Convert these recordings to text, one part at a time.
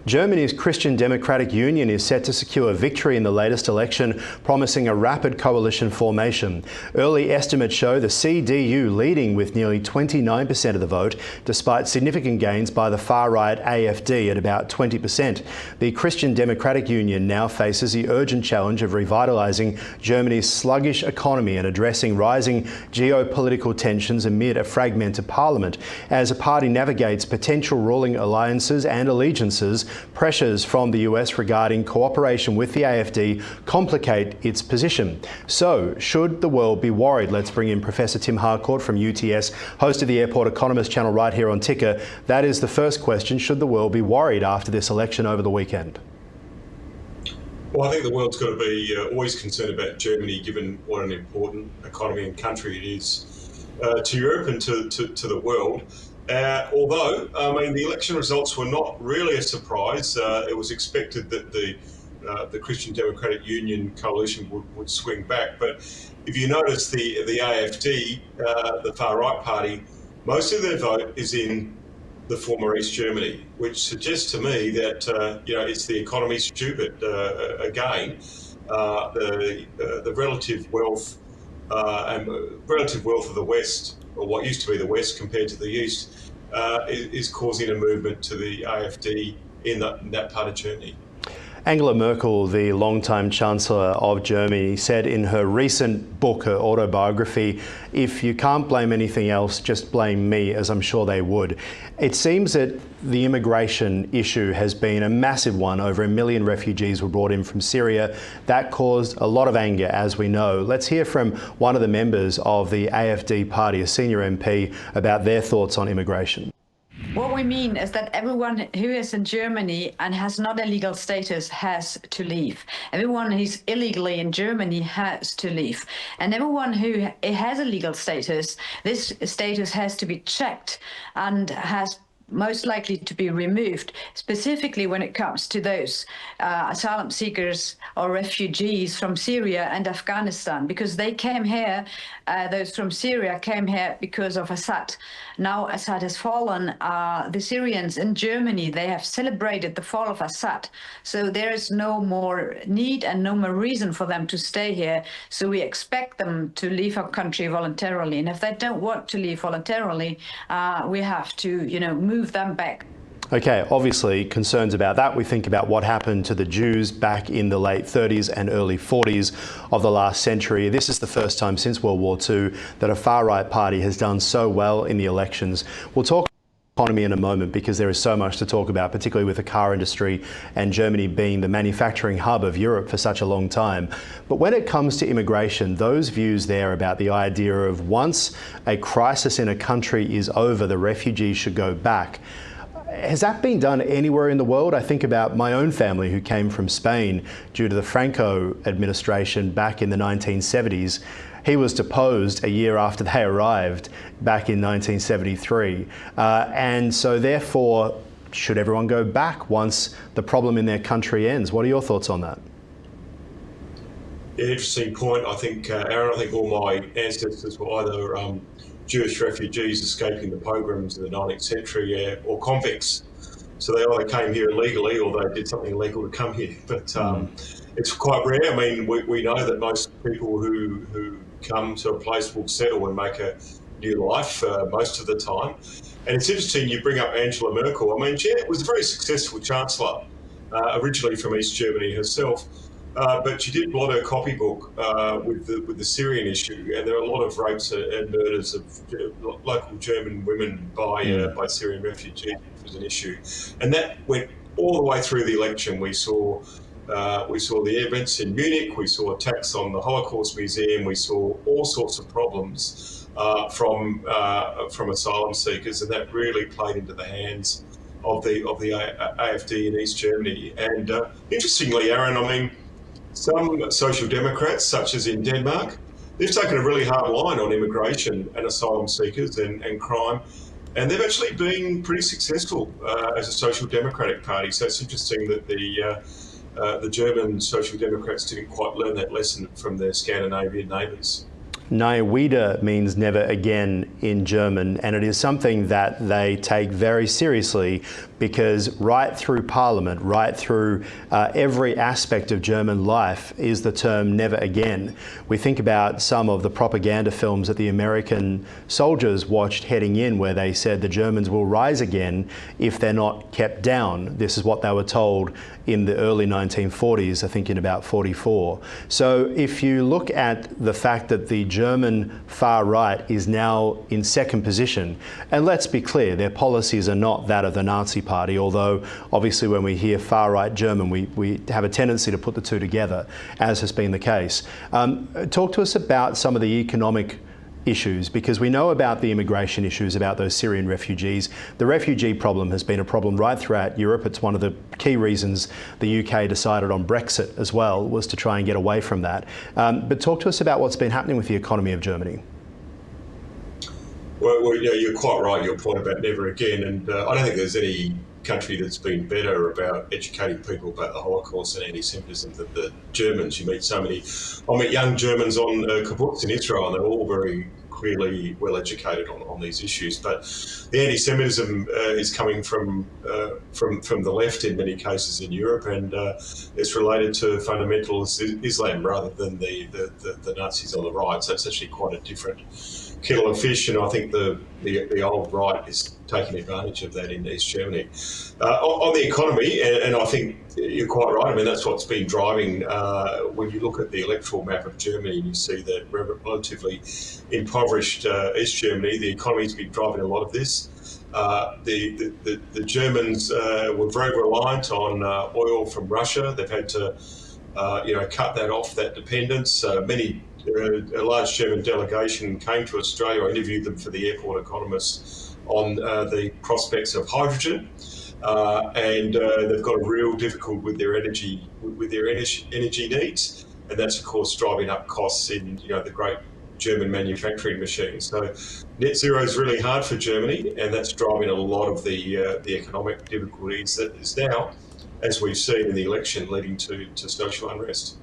Germany's Christian Democratic Union is set to secure victory in the latest election, promising a rapid coalition formation. Early estimates show the CDU leading with nearly 29% of the vote, despite significant gains by the far-right AfD at about 20%. The Christian Democratic Union now faces the urgent challenge of revitalising Germany's sluggish economy and addressing rising geopolitical tensions amid a fragmented parliament. As a party navigates potential ruling alliances and allegiances, pressures from the US regarding cooperation with the AfD complicate its position. So, should the world be worried? Let's bring in Professor Tim Harcourt from UTS, host of the Airport Economist channel right here on Ticker. That is the first question. Should the world be worried after this election over the weekend? Well, I think the world's got to be always concerned about Germany, given what an important economy and country it is to Europe and to the world. Although, I mean, the election results were not really a surprise. It was expected that the Christian Democratic Union coalition would swing back. But if you notice the AfD, the far-right party, most of their vote is in the former East Germany, which suggests to me that it's the economy stupid again. The relative wealth of the West, or what used to be the West compared to the East, is causing a movement to the AfD in that part of Germany. Angela Merkel, the longtime Chancellor of Germany, said in her recent book, her autobiography, "If you can't blame anything else, just blame me," as I'm sure they would. It seems that the immigration issue has been a massive one. Over 1 million refugees were brought in from Syria. That caused a lot of anger, as we know. Let's hear from one of the members of the AfD party, a senior MP, about their thoughts on immigration. What we mean is that everyone who is in Germany and has not a legal status has to leave. Everyone who's illegally in Germany has to leave. And everyone who has a legal status, this status has to be checked and has most likely to be removed, specifically when it comes to those asylum seekers or refugees from Syria and Afghanistan, because they came here, those from Syria came here because of Assad. Now Assad has fallen. The Syrians in Germany, they have celebrated the fall of Assad. So there is no more need and no more reason for them to stay here. So we expect them to leave our country voluntarily. And if they don't want to leave voluntarily, we have to, move them back. Okay, obviously concerns about that. We think about what happened to the Jews back in the late 30s and early 40s of the last century. This is the first time since World War II that a far-right party has done so well in the elections. We'll talk economy in a moment because there is so much to talk about, particularly with the car industry and Germany being the manufacturing hub of Europe for such a long time. But when it comes to immigration, those views there about the idea of once a crisis in a country is over, the refugees should go back. Has that been done anywhere in the world? I think about my own family who came from Spain due to the Franco administration back in the 1970s. He was deposed a year after they arrived back in 1973. And so therefore, should everyone go back once the problem in their country ends? What are your thoughts on that? Yeah, interesting point. I think, Aaron, all my ancestors were either Jewish refugees escaping the pogroms in the 19th century or convicts. So they either came here illegally or they did something illegal to come here. But it's quite rare. I mean, we know that most people who come to a place will settle and make a new life most of the time. And it's interesting you bring up Angela Merkel. I mean, she was a very successful chancellor, originally from East Germany herself. But she did blot her copybook with the Syrian issue, and there are a lot of rapes and murders of local German women by Syrian refugees was an issue, and that went all the way through the election. We saw the events in Munich, we saw attacks on the Holocaust Museum, we saw all sorts of problems from asylum seekers, and that really played into the hands of the AfD in East Germany. And interestingly, Aaron, I mean, some social democrats, such as in Denmark, they've taken a really hard line on immigration and asylum seekers and crime, and they've actually been pretty successful as a social democratic party. So it's interesting that the German social democrats didn't quite learn that lesson from their Scandinavian neighbours. Nie wieder means never again in German, and it is something that they take very seriously because right through Parliament, right through every aspect of German life is the term never again. We think about some of the propaganda films that the American soldiers watched heading in where they said the Germans will rise again if they're not kept down. This is what they were told in the early 1940s, I think in about 44. So if you look at the fact that the German far right is now in second position, and let's be clear, their policies are not that of the Nazi Party, although obviously when we hear far right German, we have a tendency to put the two together, as has been the case. Talk to us about some of the economic issues, because we know about the immigration issues, about those Syrian refugees. The refugee problem has been a problem right throughout Europe. It's one of the key reasons the UK decided on Brexit as well, was to try and get away from that. But talk to us about what's been happening with the economy of Germany. Well, yeah, you're quite right, your point about never again, and I don't think there's any country that's been better about educating people about the Holocaust and anti-Semitism than the Germans. You meet so many, I met young Germans on kibbutz in Israel, and they're all very clearly well educated on these issues. But the anti-Semitism is coming from the left in many cases in Europe, and it's related to fundamentalist Islam rather than the Nazis on the right. So it's actually quite a different kettle of fish, and I think the old right is taking advantage of that in East Germany. On the economy, and I think you're quite right, I mean, that's what's been driving, when you look at the electoral map of Germany, you see that relatively impoverished East Germany, the economy's been driving a lot of this. The Germans were very reliant on oil from Russia. They've had to cut that off, that dependence. A large German delegation came to Australia. I interviewed them for the Airport Economist on the prospects of hydrogen, and they've got a real difficulty with their energy needs, and that's of course driving up costs in the great German manufacturing machine. So net zero is really hard for Germany, and that's driving a lot of the economic difficulties that is now, as we've seen in the election, leading to social unrest.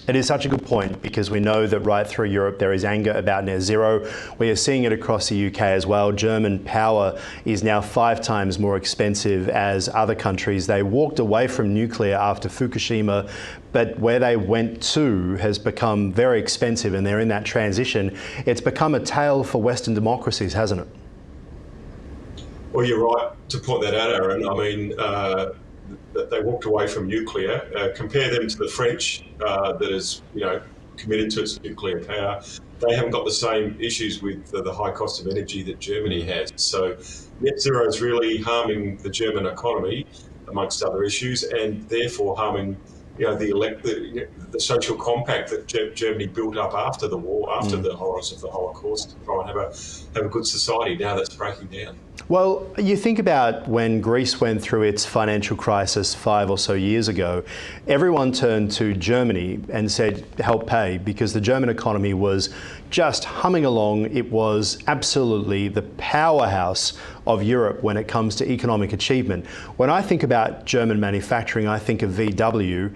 It is such a good point, because we know that right through Europe there is anger about net zero. We are seeing it across the UK as well. German power is now 5 times more expensive as other countries. They walked away from nuclear after Fukushima, but where they went to has become very expensive, and they're in that transition. It's become a tale for Western democracies, hasn't it? Well, you're right to point that out, Aaron. I mean, that they walked away from nuclear. Compare them to the French, that is, committed to its nuclear power. They haven't got the same issues with the high cost of energy that Germany has. So net zero is really harming the German economy, amongst other issues, and therefore harming the social compact that Germany built up after the war, after the horrors of the Holocaust, to try and have a good society. Now that's breaking down. Well, you think about when Greece went through its financial crisis 5 or so years ago, everyone turned to Germany and said, help pay, because the German economy was just humming along. It was absolutely the powerhouse of Europe when it comes to economic achievement. When I think about German manufacturing, I think of VW.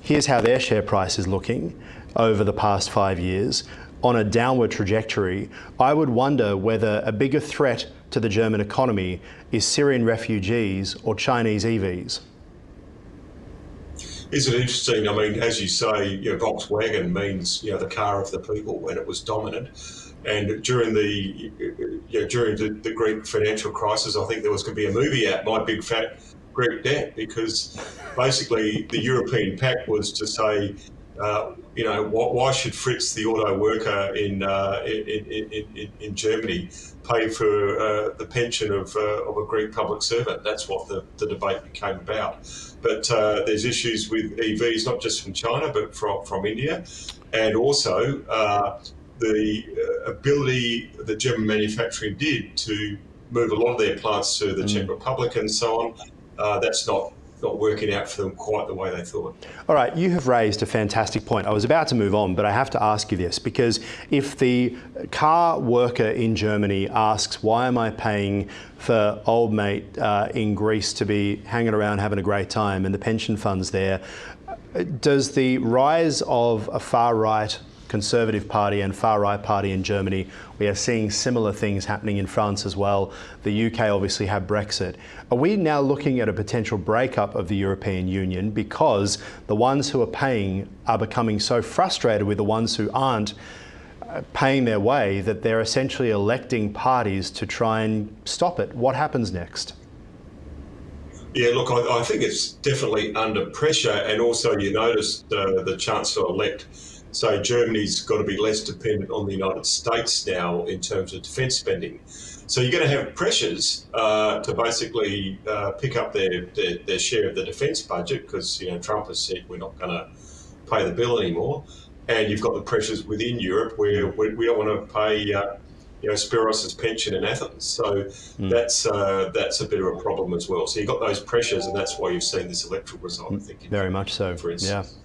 Here's how their share price is looking over the past 5 years, on a downward trajectory. I would wonder whether a bigger threat to the German economy is Syrian refugees or Chinese EVs. Isn't it interesting? I mean, as you say, Volkswagen means the car of the people, when it was dominant. And during the Greek financial crisis, I think there was going to be a movie out, My Big Fat Greek Debt, because basically the European pact was to say, why should Fritz, the auto worker in Germany, pay for the pension of a Greek public servant? That's what the debate became about. But there's issues with EVs, not just from China, but from India, and also the ability that German manufacturing did to move a lot of their plants to the Czech Republic and so on. That's not working out for them quite the way they thought. All right, you have raised a fantastic point. I was about to move on, but I have to ask you this, because if the car worker in Germany asks, why am I paying for old mate in Greece to be hanging around having a great time and the pension fund's there, does the rise of a far-right Conservative Party and far-right party in Germany. We are seeing similar things happening in France as well. The UK obviously had Brexit. Are we now looking at a potential breakup of the European Union because the ones who are paying are becoming so frustrated with the ones who aren't paying their way that they're essentially electing parties to try and stop it? What happens next? Yeah, look, I think it's definitely under pressure, and also you notice the Chancellor-elect. So Germany's got to be less dependent on the United States now in terms of defence spending. So you're going to have pressures to basically pick up their share of the defence budget because Trump has said we're not going to pay the bill anymore, and you've got the pressures within Europe where we don't want to pay Spiros's pension in Athens. So that's a bit of a problem as well. So you've got those pressures, and that's why you've seen this electoral result, I think. Very much so, for instance. yeah.